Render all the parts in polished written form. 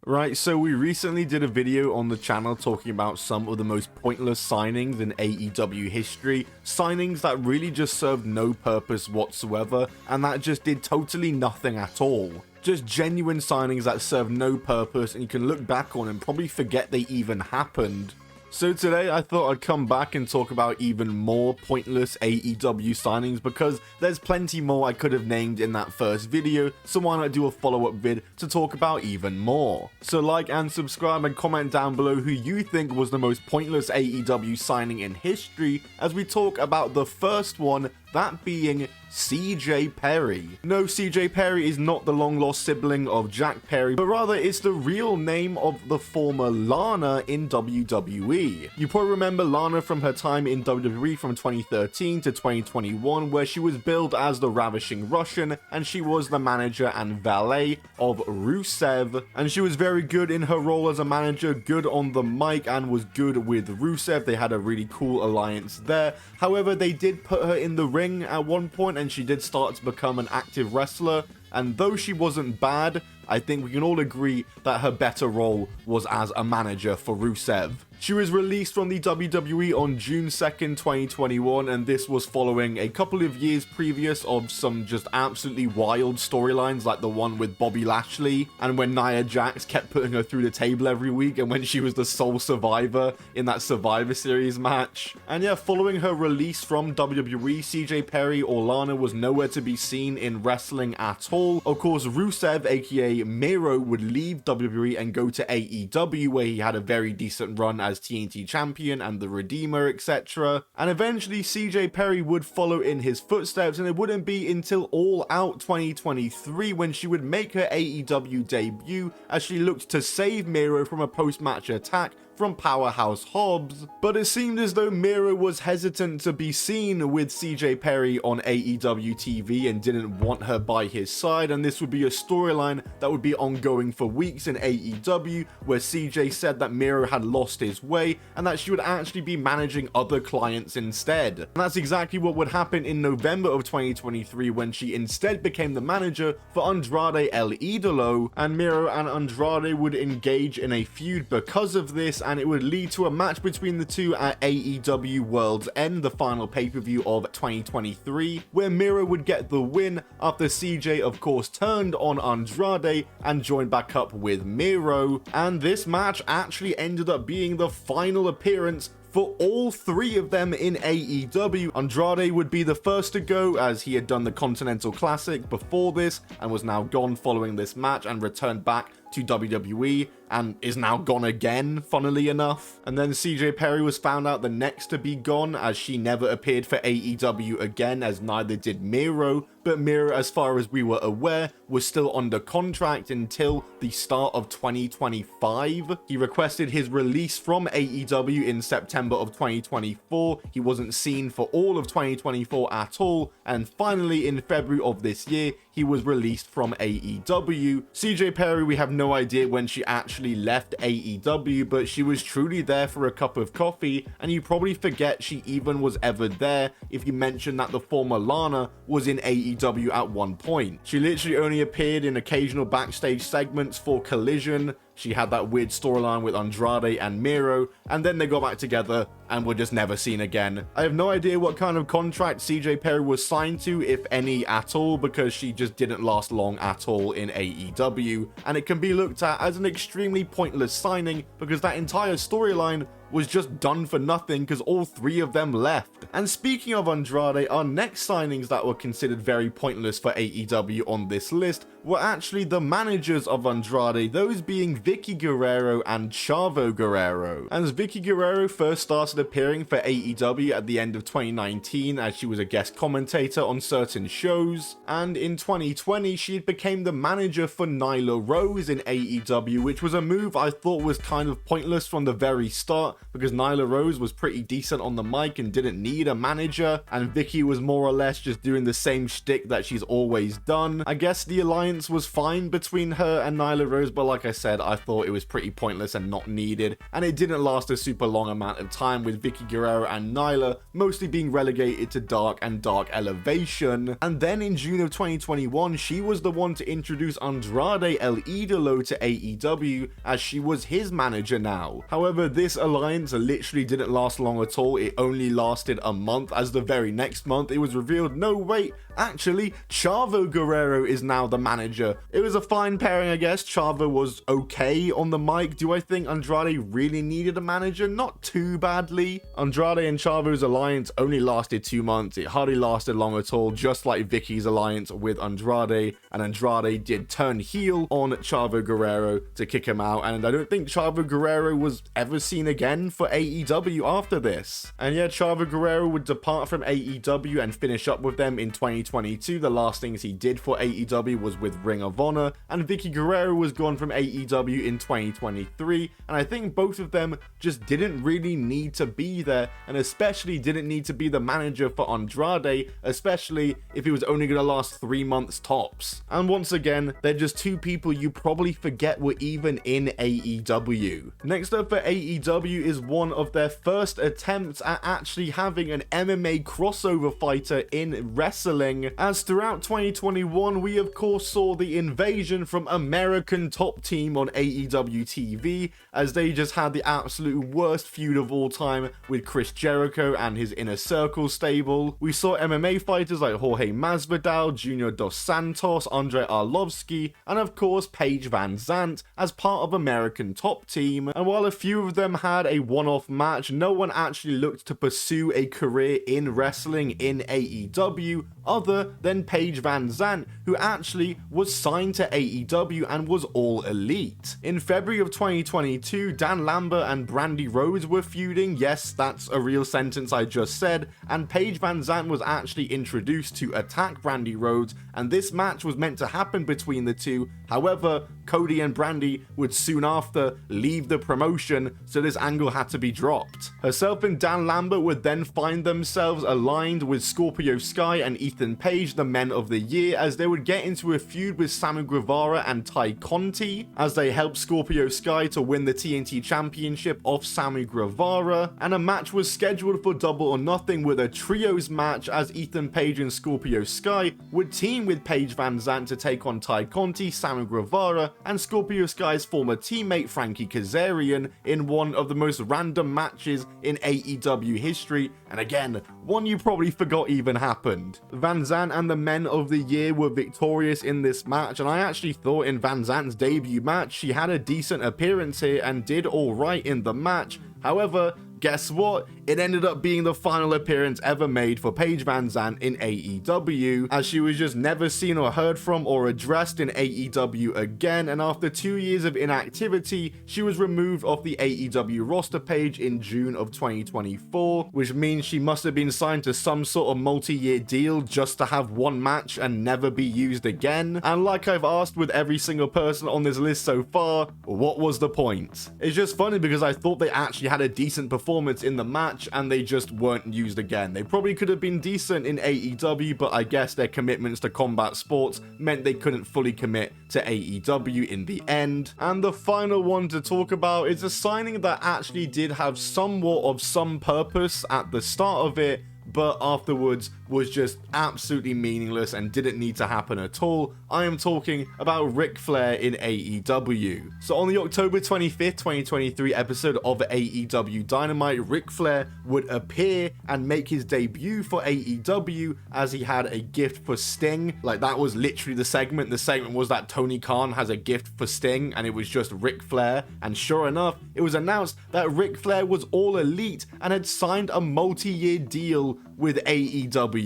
Right, so we recently did a video on the channel talking about some of the most pointless signings in AEW history, signings that really just served no purpose whatsoever, and that just did totally nothing at all. Just genuine signings that serve no purpose and you can look back on and probably forget they even happened. So today I thought I'd come back and talk about even more pointless AEW signings because there's plenty more I could have named in that first video, so why not do a follow-up vid to talk about even more. So like and subscribe and comment down below who you think was the most pointless AEW signing in history as we talk about the first one, that being CJ Perry. No, CJ Perry is not the long-lost sibling of Jack Perry, but rather it's the real name of the former Lana in WWE. You probably remember Lana from her time in WWE from 2013 to 2021, where she was billed as the Ravishing Russian, and she was the manager and valet of Rusev, and she was very good in her role as a manager, good on the mic, and was good with Rusev. They had a really cool alliance there. However, they did put her in the ring at one point, and she did start to become an active wrestler, and though she wasn't bad, I think we can all agree that her better role was as a manager for Rusev. She was released from the WWE on June 2nd, 2021, and this was following a couple of years previous of some just absolutely wild storylines like the one with Bobby Lashley, and when Nia Jax kept putting her through the table every week, and when she was the sole survivor in that Survivor Series match. And yeah, following her release from WWE, CJ Perry or Lana was nowhere to be seen in wrestling at all. Of course, Rusev, aka Miro, would leave WWE and go to AEW, where he had a very decent run as TNT champion and the Redeemer, etc. And eventually CJ Perry would follow in his footsteps, and it wouldn't be until All Out 2023 when she would make her AEW debut as she looked to save Miro from a post-match attack from Powerhouse Hobbs, but it seemed as though Miro was hesitant to be seen with CJ Perry on AEW TV and didn't want her by his side, and this would be a storyline that would be ongoing for weeks in AEW, where CJ said that Miro had lost his way and that she would actually be managing other clients instead. And that's exactly what would happen in November of 2023 when she instead became the manager for Andrade El Idolo, and Miro and Andrade would engage in a feud because of this, and it would lead to a match between the two at AEW World's End, the final pay-per-view of 2023, where Miro would get the win after CJ of course turned on Andrade and joined back up with Miro, and this match actually ended up being the final appearance for all three of them in AEW. Andrade would be the first to go as he had done the Continental Classic before this and was now gone following this match and returned back to WWE and is now gone again, funnily enough. And then CJ Perry was found out the next to be gone as she never appeared for AEW again, as neither did Miro, but Miro, as far as we were aware, was still under contract until the start of 2025. He requested his release from AEW in September of 2024. He wasn't seen for all of 2024 at all, and finally in February of this year, he was released from AEW. CJ Perry, we have no idea when she actually left AEW, but she was truly there for a cup of coffee, and you probably forget she even was ever there if you mention that the former Lana was in AEW at one point. She literally only appeared in occasional backstage segments for Collision. She had that weird storyline with Andrade and Miro, and then they got back together and were just never seen again. I have no idea what kind of contract CJ Perry was signed to, if any at all, because she just didn't last long at all in AEW, and it can be looked at as an extremely pointless signing because that entire storyline was just done for nothing because all three of them left. And speaking of Andrade, our next signings that were considered very pointless for AEW on this list were actually the managers of Andrade, those being Vickie Gurrerro and Chavo Gurrerro. And as Vickie Gurrerro first started appearing for AEW at the end of 2019 as she was a guest commentator on certain shows, and in 2020 she became the manager for Nyla Rose in AEW, which was a move I thought was kind of pointless from the very start because Nyla Rose was pretty decent on the mic and didn't need a manager, and Vickie was more or less just doing the same shtick that she's always done. I guess the alliance was fine between her and Nyla Rose, but like I said, I thought it was pretty pointless and not needed, and it didn't last a super long amount of time, with Vickie Gurrerro and Nyla mostly being relegated to Dark and Dark Elevation. And then in June of 2021, she was the one to introduce Andrade El Idolo to AEW, as she was his manager now. However, this alliance literally didn't last long at all. It only lasted a month, as the very next month it was revealed, no wait, actually Chavo Gurrerro is now the manager. It was a fine pairing, I guess. Chavo was okay on the mic. Do I think Andrade really needed a manager? Not too badly. Andrade and Chavo's alliance only lasted 2 months. It hardly lasted long at all, just like Vickie's alliance with Andrade, and Andrade did turn heel on Chavo Gurrerro to kick him out, and I don't think Chavo Gurrerro was ever seen again for AEW after this. And yeah, Chavo Gurrerro would depart from AEW and finish up with them in 2022. The last things he did for AEW was with Ring of Honor, and Vickie Gurrerro was gone from AEW in 2023, and I think both of them just didn't really need to be there, and especially didn't need to be the manager for Andrade, especially if it was only going to last 3 months tops. And once again, they're just two people you probably forget were even in AEW. Next up for AEW is one of their first attempts at actually having an MMA crossover fighter in wrestling, as throughout 2021 we of course saw the invasion from American Top Team on AEW TV, as they just had the absolute worst feud of all time with Chris Jericho and his Inner Circle stable. We saw MMA fighters like Jorge Masvidal, Junior Dos Santos, Andrei Arlovski, and of course Paige VanZant as part of American Top Team. And while a few of them had a one-off match, no one actually looked to pursue a career in wrestling in AEW other than Paige VanZant, who actually was signed to AEW and was all elite. In February of 2022, Dan Lambert and Brandy Rhodes were feuding. Yes, that's a real sentence I just said, and Paige VanZant was actually introduced to attack Brandy Rhodes, and this match was meant to happen between the two. However, Cody and Brandy would soon after leave the promotion, so this angle had to be dropped. Herself and Dan Lambert would then find themselves aligned with Scorpio Sky and Ethan Page, the Men of the Year, as they would get into a feud with Sammy Guevara and Ty Conti, as they helped Scorpio Sky to win the TNT Championship off Sammy Guevara. And a match was scheduled for Double or Nothing with a trios match, as Ethan Page and Scorpio Sky would team with Paige VanZant to take on Ty Conti, Sammy Guevara, and Scorpio Sky's former teammate Frankie Kazarian in one of the most random matches in AEW history, and again, one you probably forgot even happened. VanZant and the Men of the Year were victorious in this match, and I actually thought in VanZant's debut match she had a decent appearance here and did alright in the match. However, guess what? It ended up being the final appearance ever made for Paige VanZant in AEW, as she was just never seen or heard from or addressed in AEW again, and after 2 years of inactivity, she was removed off the AEW roster page in June of 2024, which means she must have been signed to some sort of multi-year deal just to have one match and never be used again. And like I've asked with every single person on this list so far, what was the point? It's just funny because I thought they actually had a decent performance in the match and they just weren't used again. They probably could have been decent in AEW, but I guess their commitments to combat sports meant they couldn't fully commit to AEW in the end. And the final one to talk about is a signing that actually did have somewhat of some purpose at the start of it, but afterwards was just absolutely meaningless and didn't need to happen at all. I am talking about Ric Flair in AEW. So on the October 25th, 2023 episode of AEW Dynamite, Ric Flair would appear and make his debut for AEW as he had a gift for Sting. Like, that was literally the segment. The segment was that Tony Khan has a gift for Sting, and it was just Ric Flair. And sure enough, it was announced that Ric Flair was all elite and had signed a multi-year deal with AEW.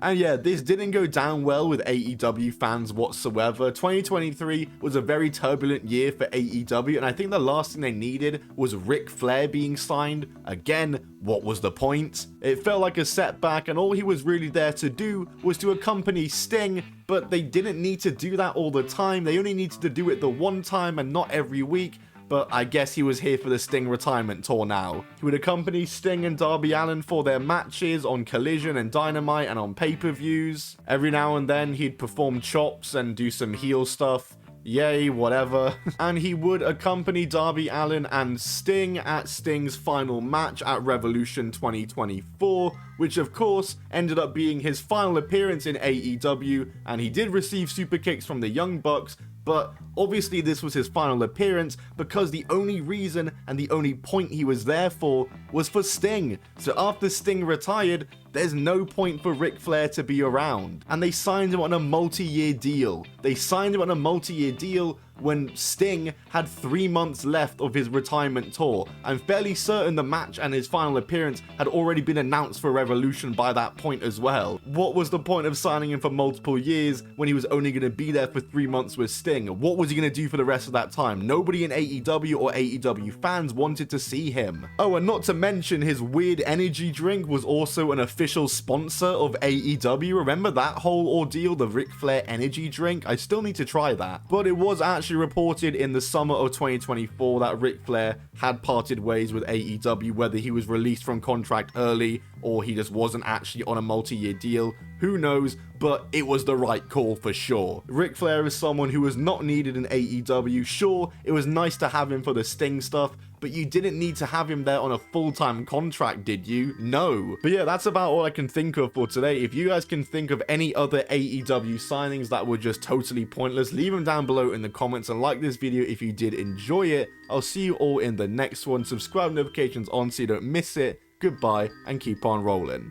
And yeah, this didn't go down well with AEW fans whatsoever. 2023 was a very turbulent year for AEW, and I think the last thing they needed was Ric Flair being signed. Again, what was the point? It felt like a setback, and all he was really there to do was to accompany Sting, but they didn't need to do that all the time. They only needed to do it the one time and not every week. but I guess he was here for the Sting retirement tour now. He would accompany Sting and Darby Allin for their matches on Collision and Dynamite and on pay-per-views. Every now and then he'd perform chops and do some heel stuff. Yay, whatever. And he would accompany Darby Allin and Sting at Sting's final match at Revolution 2024, which of course ended up being his final appearance in AEW, and he did receive super kicks from the Young Bucks, but obviously this was his final appearance because the only reason and the only point he was there for was for Sting. So after Sting retired, there's no point for Ric Flair to be around. And they signed him on a multi-year deal. They signed him on a multi-year deal when Sting had 3 months left of his retirement tour. I'm fairly certain the match and his final appearance had already been announced for Revolution by that point as well. What was the point of signing him for multiple years when he was only going to be there for 3 months with Sting? What was he going to do for the rest of that time? Nobody in AEW or AEW fans wanted to see him. Oh, and not to mention his weird energy drink was also an official sponsor of AEW. Remember that whole ordeal, the Ric Flair energy drink? I still need to try that. But it was actually reported in the summer of 2024 that Ric Flair had parted ways with AEW, whether he was released from contract early or he just wasn't actually on a multi-year deal. Who knows, but it was the right call for sure. Ric Flair is someone who was not needed in AEW. Sure, it was nice to have him for the Sting stuff, but you didn't need to have him there on a full-time contract, did you? No. But yeah, that's about all I can think of for today. If you guys can think of any other AEW signings that were just totally pointless, leave them down below in the comments and like this video if you did enjoy it. I'll see you all in the next one. Subscribe, notifications on so you don't miss it. Goodbye and keep on rolling.